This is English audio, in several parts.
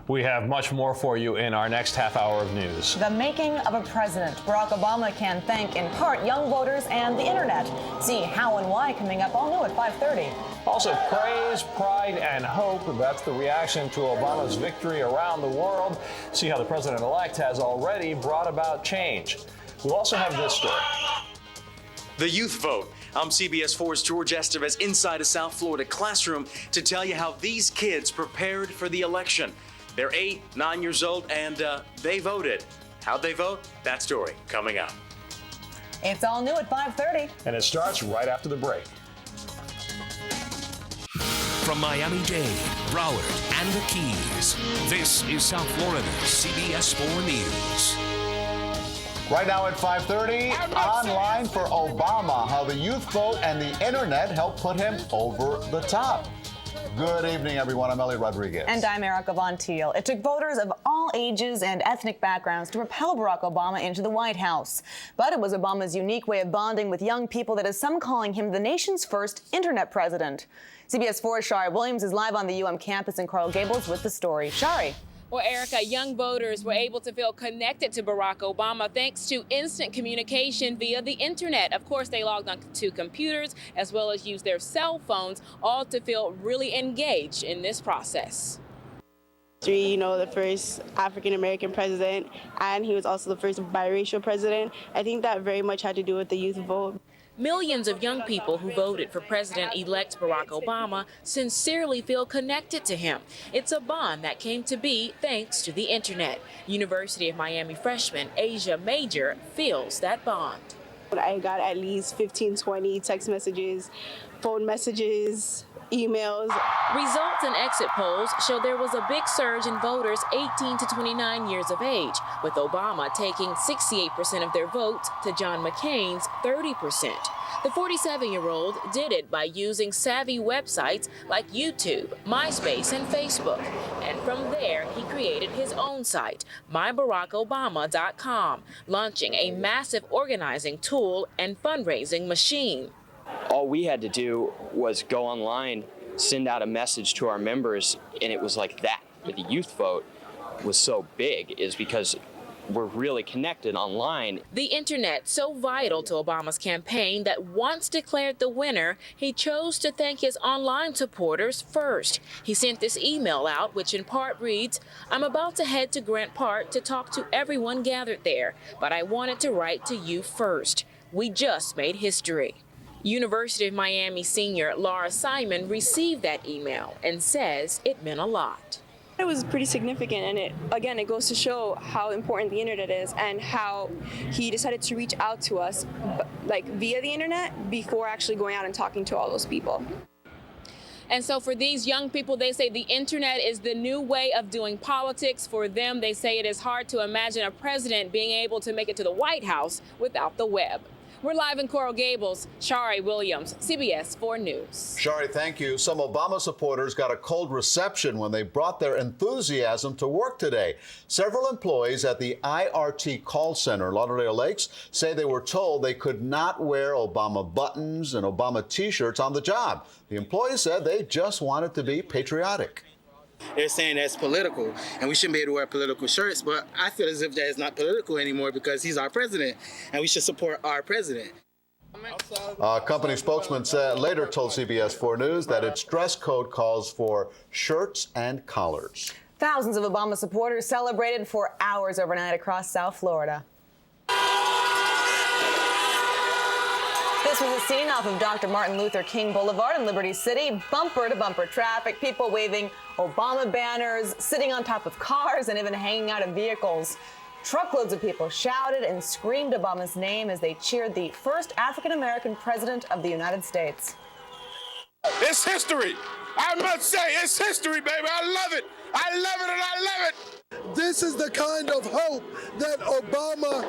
We have much more for you in our next half hour of news. The making of a president. Barack Obama can thank, in part, young voters and the internet. See how and why coming up all new at 5:30. Also, praise, pride, and hope. That's the reaction to Obama's victory around the world. See how the president-elect has already brought about change. We'll also have this story. The youth vote. I'm CBS 4's George Estevez inside a South Florida classroom to tell you how these kids prepared for the election. They're 8, 9 years old, and they voted. How'd they vote? That story coming up. It's all new at 5:30. And it starts right after the break. From Miami-Dade, Broward, and the Keys, this is South Florida's CBS 4 News. Right now at 5:30, online for Obama, how the youth vote and the internet helped put him over the top. Good evening, everyone. I'm Elliot Rodriguez. And I'm Erica Von Teal. It took voters of all ages and ethnic backgrounds to propel Barack Obama into the White House. But it was Obama's unique way of bonding with young people that has some calling him the nation's first internet president. CBS 4's Shari Williams is live on the UM campus in Coral Gables with the story. Shari. Well, Erica, young voters were able to feel connected to Barack Obama thanks to instant communication via the internet. Of course, they logged on to computers as well as used their cell phones, all to feel really engaged in this process. You know, the first African-American president, and he was also the first biracial president. I think that very much had to do with the youth vote. Millions of young people who voted for President-elect Barack Obama sincerely feel connected to him. It's a bond that came to be thanks to the internet. University of Miami freshman Asia Major feels that bond. I got at least 15, 20 text messages, phone messages, emails. Results and exit polls show there was a big surge in voters 18 to 29 years of age, with Obama taking 68% of their votes to John McCain's 30%. The 47-year-old did it by using savvy websites like YouTube, MySpace, and Facebook. And from there, he created his own site, myBarackObama.com, launching a massive organizing tool and fundraising machine. All we had to do was go online, send out a message to our members, and it was like that. But the youth vote was so big is because we're really connected online. The internet so vital to Obama's campaign that once declared the winner, he chose to thank his online supporters first. He sent this email out, which in part reads, "I'm about to head to Grant Park to talk to everyone gathered there, but I wanted to write to you first. We just made history." University of Miami senior Laura Simon received that email and says it meant a lot. It was pretty significant, and it goes to show how important the internet is and how he decided to reach out to us like via the internet before actually going out and talking to all those people. And so for these young people, they say the internet is the new way of doing politics. For them, they say it is hard to imagine a president being able to make it to the White House without the web. We're live in Coral Gables. Shari Williams, CBS 4 News. Shari, thank you. Some Obama supporters got a cold reception when they brought their enthusiasm to work today. Several employees at the IRT call center in Lauderdale Lakes say they were told they could not wear Obama buttons and Obama T-shirts on the job. The employees said they just wanted to be patriotic. They're saying that's political, and we shouldn't be able to wear political shirts, but I feel as if that is not political anymore because he's our president, and we should support our president. A company spokesman later told CBS 4 News that its dress code calls for shirts and collars. Thousands of Obama supporters celebrated for hours overnight across South Florida. This was a scene off of Dr. Martin Luther King Boulevard in Liberty City. Bumper-to-bumper traffic, people waving Obama banners, sitting on top of cars, and even hanging out in vehicles. Truckloads of people shouted and screamed Obama's name as they cheered the first African-American president of the United States. It's history. I must say, it's history, baby. I love it. I love it, and I love it. This is the kind of hope that Obama,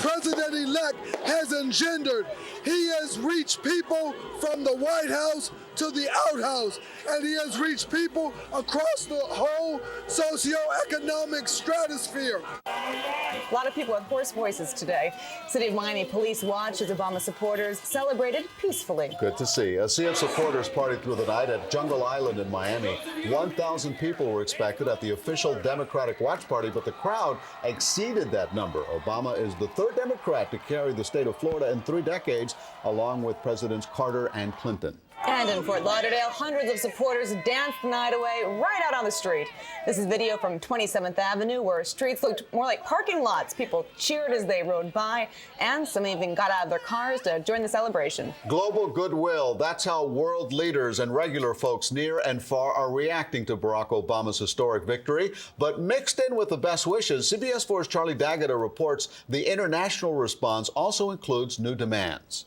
president-elect, has engendered. He has reached people from the White House to the outhouse, and he has reached people across the whole socioeconomic stratosphere. A lot of people with hoarse voices today. City of Miami police watched as Obama supporters celebrated peacefully. Good to see. A sea of supporters partied through the night at Jungle Island in Miami. 1,000 people were expected at the official Democratic watch party, but the crowd exceeded that number. Obama is the third Democrat to carry the state of Florida in 3 decades, along with Presidents Carter and Clinton. And in Fort Lauderdale, hundreds of supporters danced the night away right out on the street. This is video from 27th Avenue, where streets looked more like parking lots. People cheered as they rode by, and some even got out of their cars to join the celebration. Global goodwill. That's how world leaders and regular folks near and far are reacting to Barack Obama's historic victory. But mixed in with the best wishes, CBS 4's Charlie D'Agata reports the international response also includes new demands.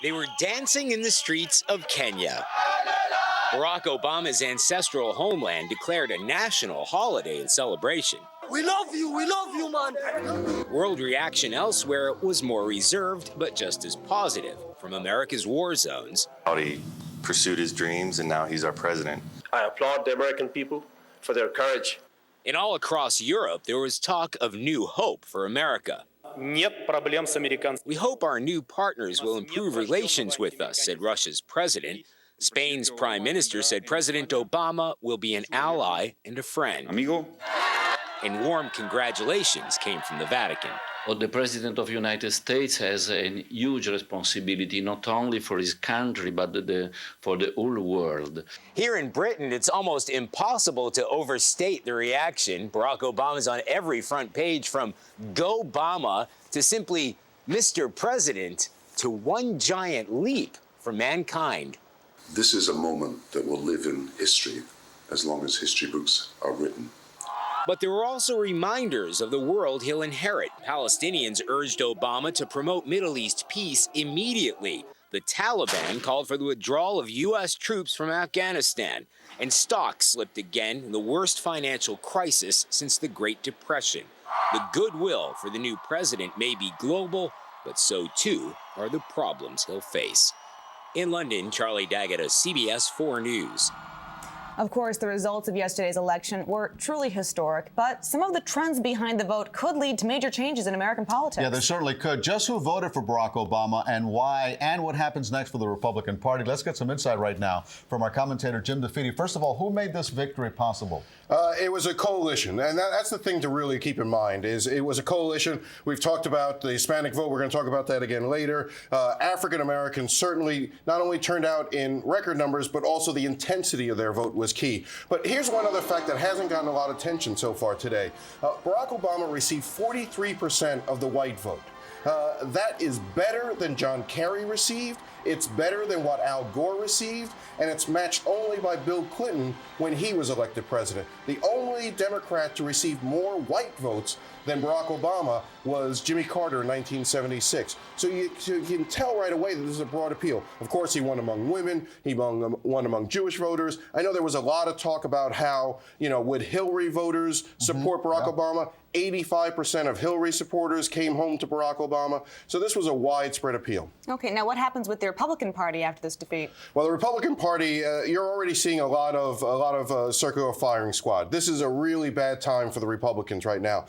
They were dancing in the streets of Kenya. Barack Obama's ancestral homeland declared a national holiday and celebration. We love you, man. World reaction elsewhere was more reserved, but just as positive from America's war zones. He pursued his dreams, and now he's our president. I applaud the American people for their courage. And all across Europe, there was talk of new hope for America. We hope our new partners will improve relations with us, said Russia's president. Spain's prime minister said President Obama will be an ally and a friend. Amigo. And warm congratulations came from the Vatican. Well, the President of the United States has a huge responsibility, not only for his country, but for the whole world. Here in Britain, it's almost impossible to overstate the reaction. Barack Obama's on every front page, from Go Obama to simply Mr. President, to one giant leap for mankind. This is a moment that will live in history as long as history books are written. But there were also reminders of the world he'll inherit. Palestinians urged Obama to promote Middle East peace immediately. The Taliban called for the withdrawal of U.S. troops from Afghanistan. And stocks slipped again in the worst financial crisis since the Great Depression. The goodwill for the new president may be global, but so too are the problems he'll face. In London, Charlie D'Agata, CBS 4 News. Of course, the results of yesterday's election were truly historic, but some of the trends behind the vote could lead to major changes in American politics. Yeah, they certainly could. Just who voted for Barack Obama and why, and what happens next for the Republican Party. Let's get some insight right now from our commentator, Jim DeFede. First of all, who made this victory possible? It was a coalition, and that's the thing to really keep in mind, is it was a coalition. We've talked about the Hispanic vote. We're going to talk about that again later. African Americans certainly not only turned out in record numbers, but also the intensity of their vote was key. But here's one other fact that hasn't gotten a lot of attention so far today. Barack Obama received 43% of the white vote. That is better than John Kerry received. It's better than what Al Gore received, and it's matched only by Bill Clinton when he was elected president. The only Democrat to receive more white votes than Barack Obama was Jimmy Carter in 1976. So you can tell right away that this is a broad appeal. Of course, he won among women. He won among Jewish voters. I know there was a lot of talk about how, would Hillary voters support Barack Obama? 85% of Hillary supporters came home to Barack Obama. So this was a widespread appeal. Okay, now what happens with the Republican Party after this defeat? Well, the Republican Party, you're already seeing a lot of circular firing squad. This is a really bad time for the Republicans right now.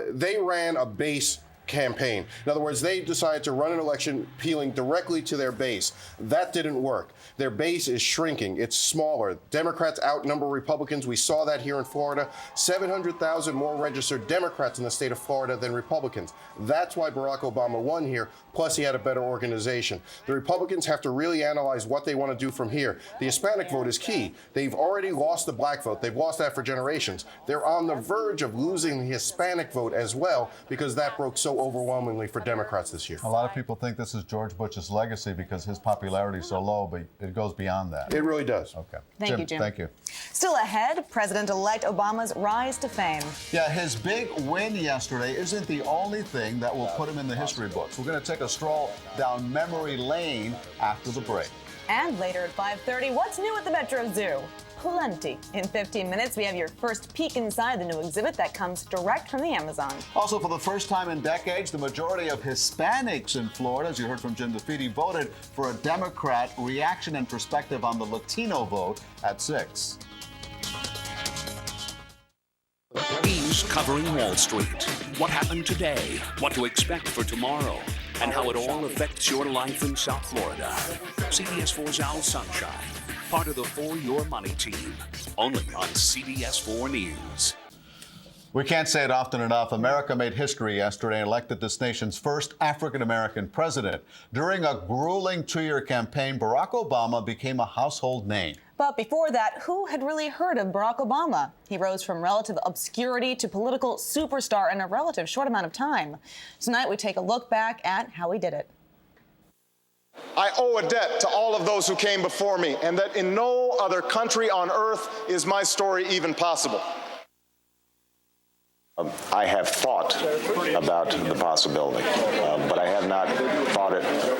They ran a base campaign. In other words, they decided to run an election appealing directly to their base. That didn't work. Their base is shrinking. It's smaller. Democrats outnumber Republicans. We saw that here in Florida. 700,000 more registered Democrats in the state of Florida than Republicans. That's why Barack Obama won here. Plus, he had a better organization. The Republicans have to really analyze what they want to do from here. The Hispanic vote is key. They've already lost the black vote. They've lost that for generations. They're on the verge of losing the Hispanic vote as well, because that broke so overwhelmingly for Democrats this year. A lot of people think this is George Bush's legacy because his popularity is so low, but it goes beyond that. It really does. Okay. Thank you, Jim. Thank you. Still ahead, President-elect Obama's rise to fame. Yeah, his big win yesterday isn't the only thing that will put him in the history books. We're going to take a stroll down memory lane after the break. And later at 5:30, what's new at the Metro Zoo? Plenty. In 15 minutes, we have your first peek inside the new exhibit that comes direct from the Amazon. Also, for the first time in decades, the majority of Hispanics in Florida, as you heard from Jim DeFede, voted for a Democrat. Reaction and perspective on the Latino vote at 6. News covering Wall Street. What happened today, what to expect for tomorrow, and how it all affects your life in South Florida. CBS 4's Al Sunshine, part of the For Your Money team, only on CBS 4 News. We can't say it often enough. America made history yesterday and elected this nation's first African-American president. During a grueling 2-year campaign, Barack Obama became a household name. But before that, who had really heard of Barack Obama? He rose from relative obscurity to political superstar in a relative short amount of time. Tonight, we take a look back at how he did it. I owe a debt to all of those who came before me, and that in no other country on earth is my story even possible. I have thought about the possibility, but I have not thought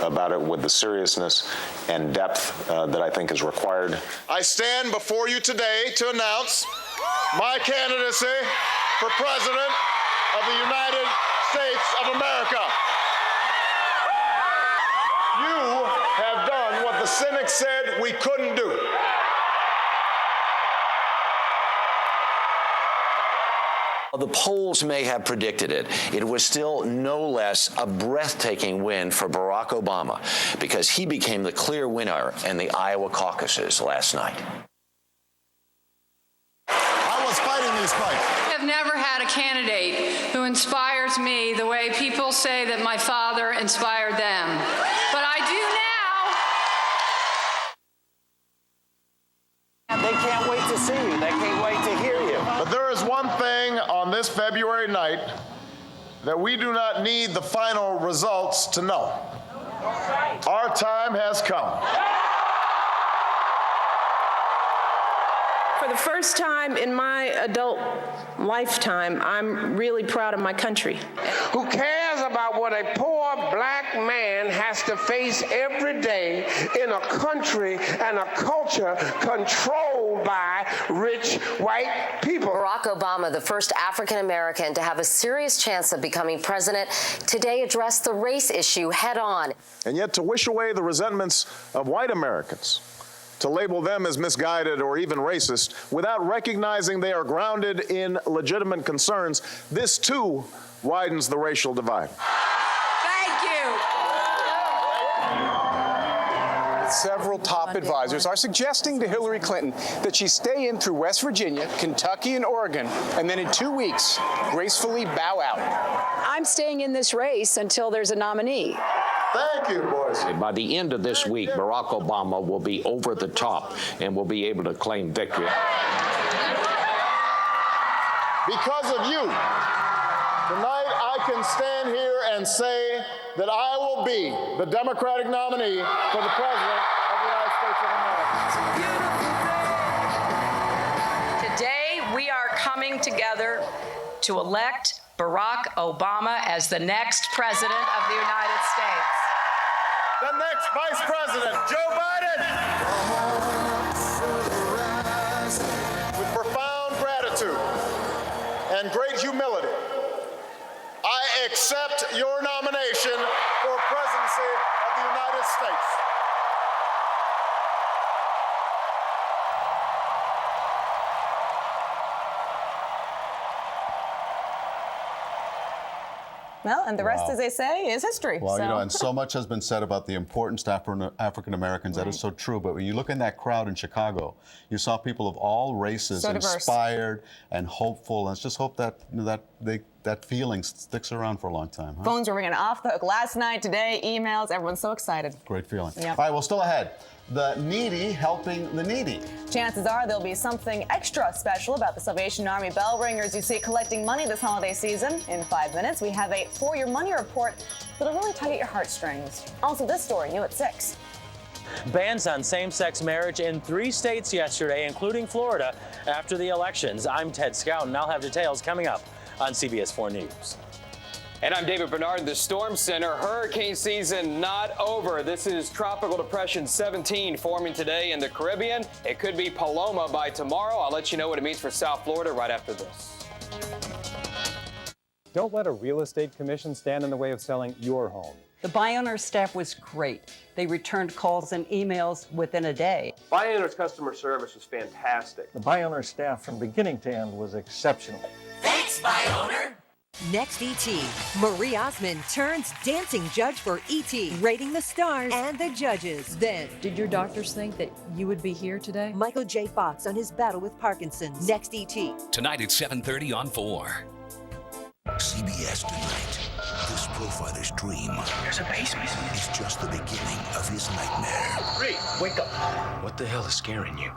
about it with the seriousness and depth that I think is required. I stand before you today to announce my candidacy for President of the United States of America. You have done what the cynics said we couldn't do. The polls may have predicted it. It was still no less a breathtaking win for Barack Obama because he became the clear winner in the Iowa caucuses last night. I was fighting these fights. I have never had a candidate who inspires me the way people say that my father inspired them. But I do now. They can't wait to see you. They can't wait to hear you. But there is one thing on this February night that we do not need the final results to know. Our time has come. For the first time in my adult lifetime, I'm really proud of my country. Who cares about what a poor black man has to face every day in a country and a culture controlled by rich white people. Barack Obama, the first African American to have a serious chance of becoming president, today addressed the race issue head on. And yet to wish away the resentments of white Americans, to label them as misguided or even racist without recognizing they are grounded in legitimate concerns, this too widens the racial divide. Thank you. Several top advisors are suggesting to Hillary Clinton that she stay in through West Virginia, Kentucky, and Oregon, and then in 2 weeks, gracefully bow out. I'm staying in this race until there's a nominee. Thank you, boys. By the end of this week, Barack Obama will be over the top and will be able to claim victory. Because of you, tonight I can stand here and say that I will be the Democratic nominee for the President of the United States of America. Today, we are coming together to elect Barack Obama as the next President of the United States. The next Vice President, Joe Biden. With profound gratitude and great humility, I accept your nomination for presidency of the United States. Well, and the rest, Wow. as they say, is history. Well, so. you know, and so much has been said about the importance to African Americans. That is so true. But when you look in that crowd in Chicago, you saw people of all races, So diverse. inspired and hopeful. And let's just hope that that feeling sticks around for a long time. Huh? Phones were ringing off the hook last night, today, emails. Everyone's so excited. Great feeling. Yep. All right, well, still ahead. The needy helping the needy. Chances are there'll be something extra special about the Salvation Army bell ringers you see collecting money this holiday season. In 5 minutes, we have a For Your Money report that'll really tug at your heartstrings. Also, this story, new at 6. Bans on same-sex marriage in 3 states yesterday, including Florida, after the elections. I'm Ted Scout, and I'll have details coming up on CBS 4 News. And I'm David Bernard, the Storm Center. Hurricane season not over. This is Tropical Depression 17 forming today in the Caribbean. It could be Paloma by tomorrow. I'll let you know what it means for South Florida right after this. Don't let a real estate commission stand in the way of selling your home. The Buy-Owner staff was great. They returned calls and emails within a day. Buy-Owner's customer service was fantastic. The Buy-Owner staff from beginning to end was exceptional. Thanks Thanks, Bye Owner. Next ET, Marie Osmond turns dancing judge for ET, rating the stars and the judges. Then, Did your doctors think that you would be here today? Michael J. Fox on his battle with Parkinson's. Next ET. Tonight at 7:30 on 4. CBS tonight. This profiler's dream. There's a basement. Is just the beginning of his nightmare. Ray, wake up. What the hell is scaring you?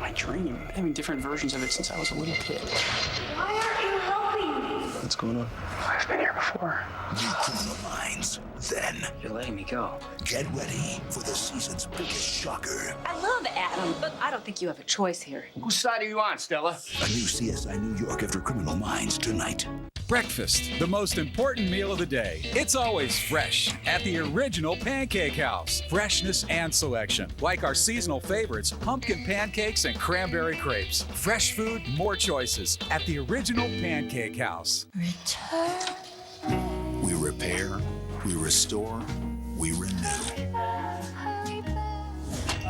My dream. Having different versions of it since I was a little kid. Why aren't you helping me? What's going on? I've been here before. New Criminal Minds. Then You're letting me go. get ready for the season's biggest shocker. I love Adam, but I don't think you have a choice here. Whose side are you on, Stella? A new CSI New York after Criminal Minds tonight. Breakfast, the most important meal of the day. It's always fresh at the original Pancake House. Freshness and selection, like our seasonal favorites, pumpkin pancakes and cranberry crepes. Fresh food, more choices at the original Pancake House. We repair, we restore, we renew.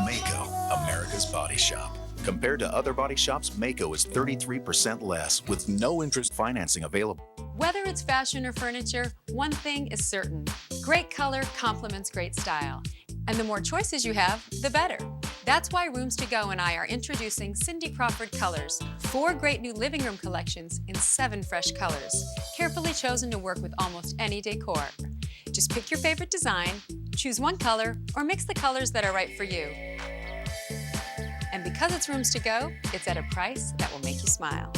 Mako, America's Body Shop. Compared to other body shops, Mako is 33% less with no interest financing available. Whether it's fashion or furniture, one thing is certain. Great color complements great style. And the more choices you have, the better. That's why Rooms to Go and I are introducing Cindy Crawford Colors, 4 great new living room collections in 7 fresh colors, carefully chosen to work with almost any decor. Just pick your favorite design, choose one color, or mix the colors that are right for you. And because it's Rooms to Go, it's at a price that will make you smile.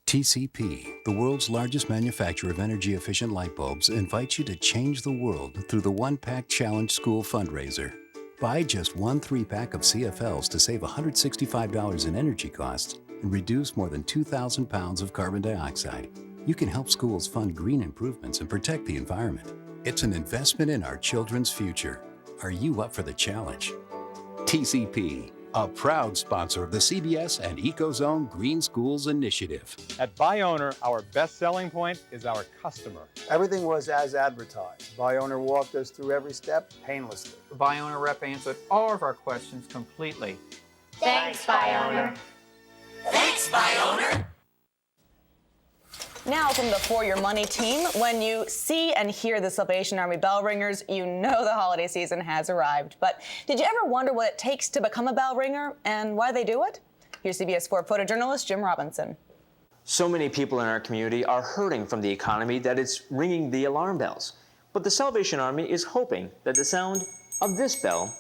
TCP, the world's largest manufacturer of energy-efficient light bulbs, invites you to change the world through the One Pack Challenge School fundraiser. Buy just 1 3-pack of CFLs to save $165 in energy costs and reduce more than 2,000 pounds of carbon dioxide. You can help schools fund green improvements and protect the environment. It's an investment in our children's future. Are you up for the challenge? TCP, a proud sponsor of the CBS and EcoZone Green Schools Initiative. At Buy Owner, our best selling point is our customer. Everything was as advertised. Buy Owner walked us through every step painlessly. The Buy Owner rep answered all of our questions completely. Thanks, Bye Owner. Thanks, Bye Owner. Now from the For Your Money team, when you see and hear the Salvation Army bell ringers, you know the holiday season has arrived. But did you ever wonder what it takes to become a bell ringer and why they do it? Here's CBS 4 photojournalist Jim Robinson. So many people in our community are hurting from the economy that it's ringing the alarm bells. But the Salvation Army is hoping that the sound of this bell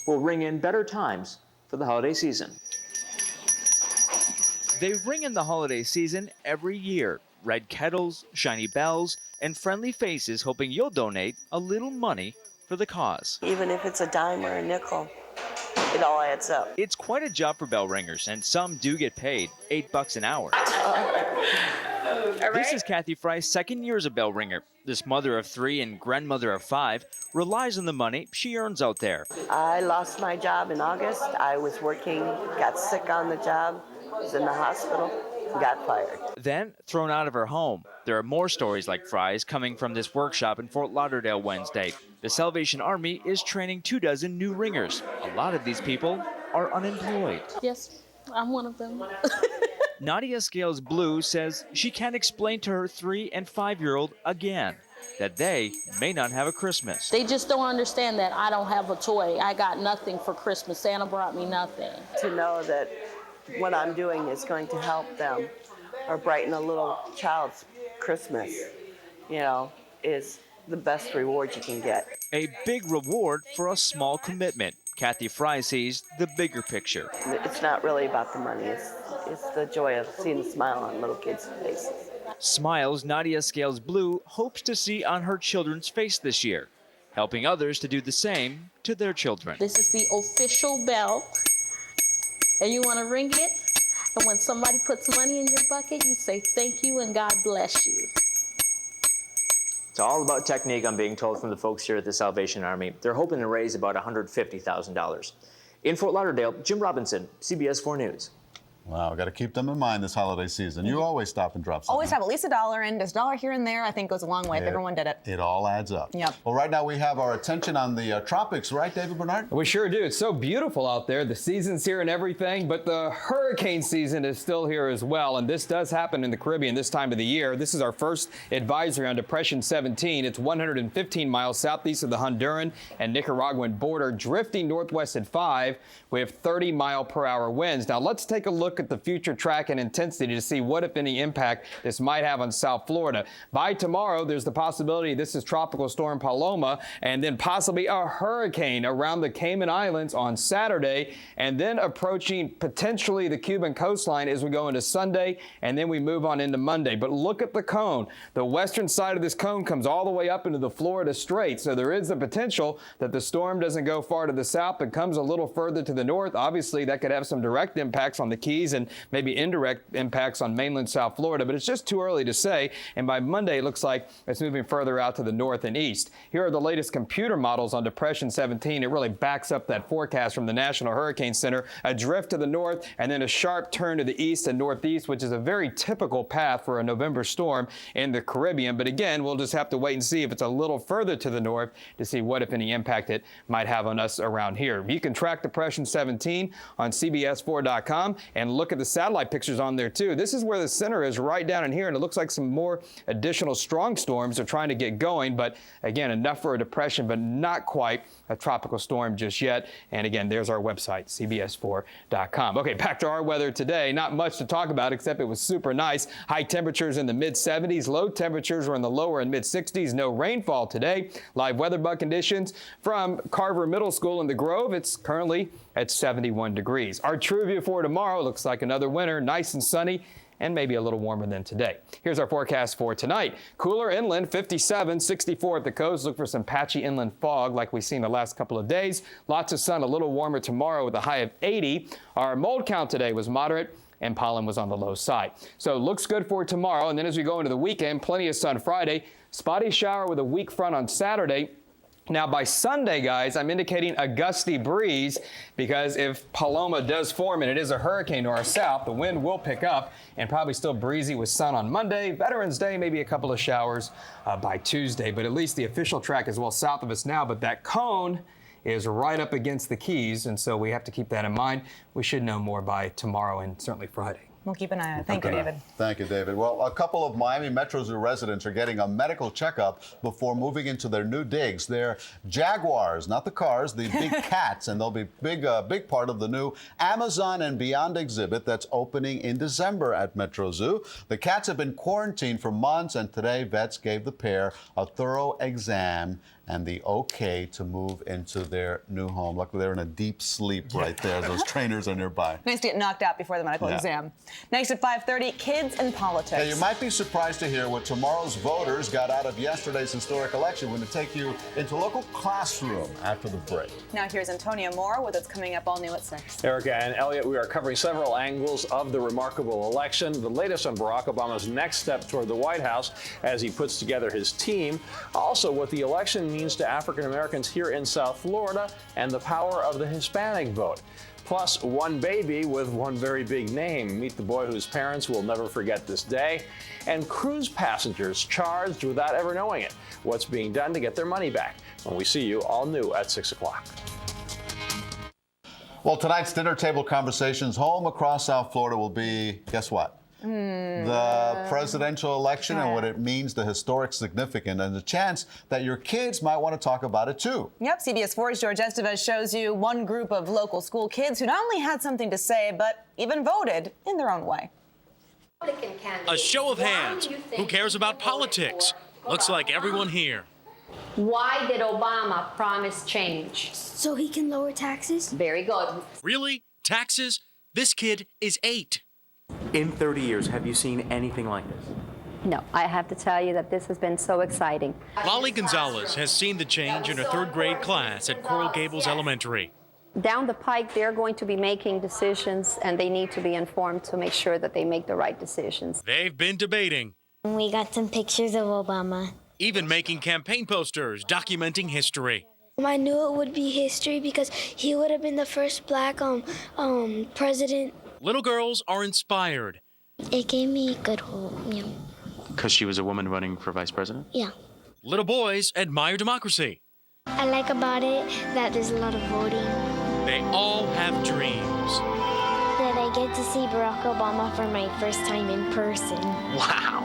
will ring in better times for the holiday season. They ring in the holiday season every year. Red kettles, shiny bells, and friendly faces hoping you'll donate a little money for the cause. Even if it's a dime or a nickel, it all adds up. It's quite a job for bell ringers, and some do get paid $8 an hour. This is Kathy Fry's second year as a bell ringer. This mother of 3 and grandmother of 5 relies on the money she earns out there. I lost my job in August. I was working, got sick on the job, was in the hospital, got fired. Then thrown out of her home. There are more stories like Fry's coming from this workshop in Fort Lauderdale Wednesday. The Salvation Army is training 24 new ringers. A lot of these people are unemployed. Yes, I'm one of them. Nadia Scales Blue says she can't explain to her 3- and 5-year-old again that they may not have a Christmas. They just don't understand that I don't have a toy. I got nothing for Christmas. Santa brought me nothing. To know that what I'm doing is going to help them or brighten a little child's Christmas, is the best reward you can get. A big reward for a small commitment. Kathy Fry sees the bigger picture. It's not really about the money. It's the joy of seeing the smile on little kids' faces. Smiles Nadia Scales Blue hopes to see on her children's face this year, helping others to do the same to their children. This is the official bell, and you want to ring it, and when somebody puts money in your bucket, you say thank you and God bless you. It's all about technique, I'm being told from the folks here at the Salvation Army. They're hoping to raise about $150,000. In Fort Lauderdale, Jim Robinson, CBS 4 News. Wow, got to keep them in mind this holiday season. You always stop and drop something. Always have at least $1 in. Just $1 here and there, I think, goes a long way if everyone did it. It all adds up. Yep. Well, right now we have our attention on the tropics, right, David Bernard? We sure do. It's so beautiful out there. The season's here and everything, but the hurricane season is still here as well. And this does happen in the Caribbean this time of the year. This is our first advisory on Depression 17. It's 115 miles southeast of the Honduran and Nicaraguan border, drifting northwest at 5 with 30-mile-per-hour winds. Now, let's take a look at the future track and intensity to see what, if any, impact this might have on South Florida. By tomorrow, there's the possibility this is Tropical Storm Paloma and then possibly a hurricane around the Cayman Islands on Saturday, and then approaching potentially the Cuban coastline as we go into Sunday, and then we move on into Monday. But look at the cone. The western side of this cone comes all the way up into the Florida Strait, so there is the potential that the storm doesn't go far to the south, but comes a little further to the north. Obviously, that could have some direct impacts on the Keys and maybe indirect impacts on mainland South Florida, but it's just too early to say. And by Monday, it looks like it's moving further out to the north and east. Here are the latest computer models on Depression 17. It really backs up that forecast from the National Hurricane Center. A drift to the north and then a sharp turn to the east and northeast, which is a very typical path for a November storm in the Caribbean. But again, we'll just have to wait and see if it's a little further to the north to see what, if any, impact it might have on us around here. You can track Depression 17 on CBS4.com and look at the satellite pictures on there too. This is where the center is, right down in here, and it looks like some more additional strong storms are trying to get going, but again, enough for a depression, but not quite a tropical storm just yet. And again, there's our website, CBS4.com. Okay, back to our weather today. Not much to talk about, except it was super nice. High temperatures in the mid-70s, low temperatures were in the lower and mid-60s. No rainfall today. Live weather bug conditions from Carver Middle School in the Grove. It's currently at 71 degrees. Our true view for tomorrow looks like another winter, nice and sunny, and maybe a little warmer than today. Here's our forecast for tonight. Cooler inland, 57, 64 at the coast. Look for some patchy inland fog like we've seen the last couple of days. Lots of sun, a little warmer tomorrow with a high of 80. Our mold count today was moderate, and pollen was on the low side. So looks good for tomorrow. And then as we go into the weekend, plenty of sun Friday, spotty shower with a weak front on Saturday. Now, by Sunday, guys, I'm indicating a gusty breeze because if Paloma does form and it is a hurricane to our south, the wind will pick up and probably still breezy with sun on Monday. Veterans Day, maybe a couple of showers by Tuesday, but at least the official track is well south of us now. But that cone is right up against the Keys, and so we have to keep that in mind. We should know more by tomorrow and certainly Friday. We'll keep an eye on it. Thank you, David. Thank you, David. Well, a couple of Miami Metro Zoo residents are getting a medical checkup before moving into their new digs. They're jaguars, not the cars, the big cats, and they'll be big part of the new Amazon and Beyond exhibit that's opening in December at Metro Zoo. The cats have been quarantined for months, and today vets gave the pair a thorough exam and the okay to move into their new home. Luckily, they're in a deep sleep right there. Those trainers are nearby. Nice to get knocked out before the medical exam. Next at 5:30, kids and politics. Hey, you might be surprised to hear what tomorrow's voters got out of yesterday's historic election. We're going to take you into a local classroom after the break. Now here's Antonio Moore with what's coming up all new at 6. Erica and Elliot, we are covering several angles of the remarkable election. The latest on Barack Obama's next step toward the White House as he puts together his team. Also, what the election means to African Americans here in South Florida and the power of the Hispanic vote. Plus, one baby with one very big name. Meet the boy whose parents will never forget this day. And cruise passengers charged without ever knowing it. What's being done to get their money back? When we see you all new at 6 o'clock. Well, tonight's dinner table conversations home across South Florida will be, guess what? The presidential election and what it means, the historic significance, and the chance that your kids might want to talk about it too. Yep, CBS 4's George Estevez shows you one group of local school kids who not only had something to say, but even voted in their own way. A show of hands. Who cares about politics? Looks like everyone here. Why did Obama promise change? So he can lower taxes? Very good. Really? Taxes? This kid is 8. In 30 years, have you seen anything like this? No, I have to tell you that this has been so exciting. Lolly Gonzalez has seen the change in her 3rd grade class at Coral Gables Elementary. Down the pike, they're going to be making decisions, and they need to be informed to make sure that they make the right decisions. They've been debating. We got some pictures of Obama. Even making campaign posters documenting history. I knew it would be history because he would have been the first black president Little girls are inspired. It gave me good hope, Because she was a woman running for vice president? Yeah. Little boys admire democracy. I like about it that there's a lot of voting. They all have dreams. That I get to see Barack Obama for my first time in person. Wow.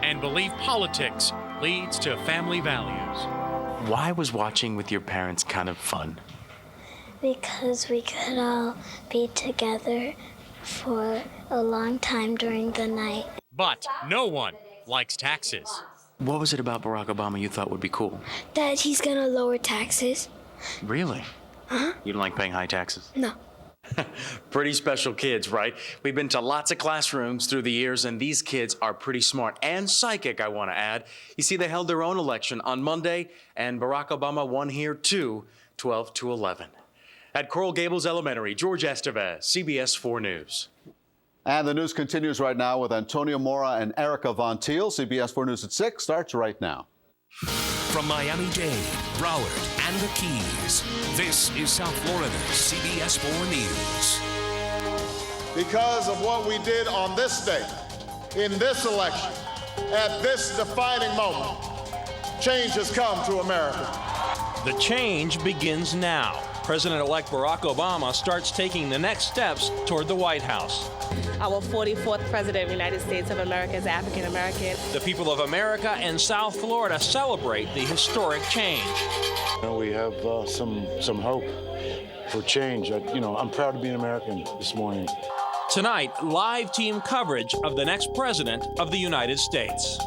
And believe politics leads to family values. Why was watching with your parents kind of fun? Because we could all be together for a long time during the night. But no one likes taxes. What was it about Barack Obama you thought would be cool? That he's gonna lower taxes. Really? Huh? You don't like paying high taxes? No. Pretty special kids, right? We've been to lots of classrooms through the years, and these kids are pretty smart and psychic, I want to add. You see, they held their own election on Monday, and Barack Obama won here too, 12-11. At Coral Gables Elementary, George Estevez, CBS 4 News. And the news continues right now with Antonio Mora and Erica Von Teal. CBS 4 News at 6 starts right now. From Miami-Dade, Broward, and the Keys, this is South Florida's CBS 4 News. Because of what we did on this day, in this election, at this defining moment, change has come to America. The change begins now. President-elect Barack Obama starts taking the next steps toward the White House. Our 44th President of the United States of America is African American. The people of America and South Florida celebrate the historic change. We have some hope for change. I'm proud to be an American this morning. Tonight, live team coverage of the next President of the United States.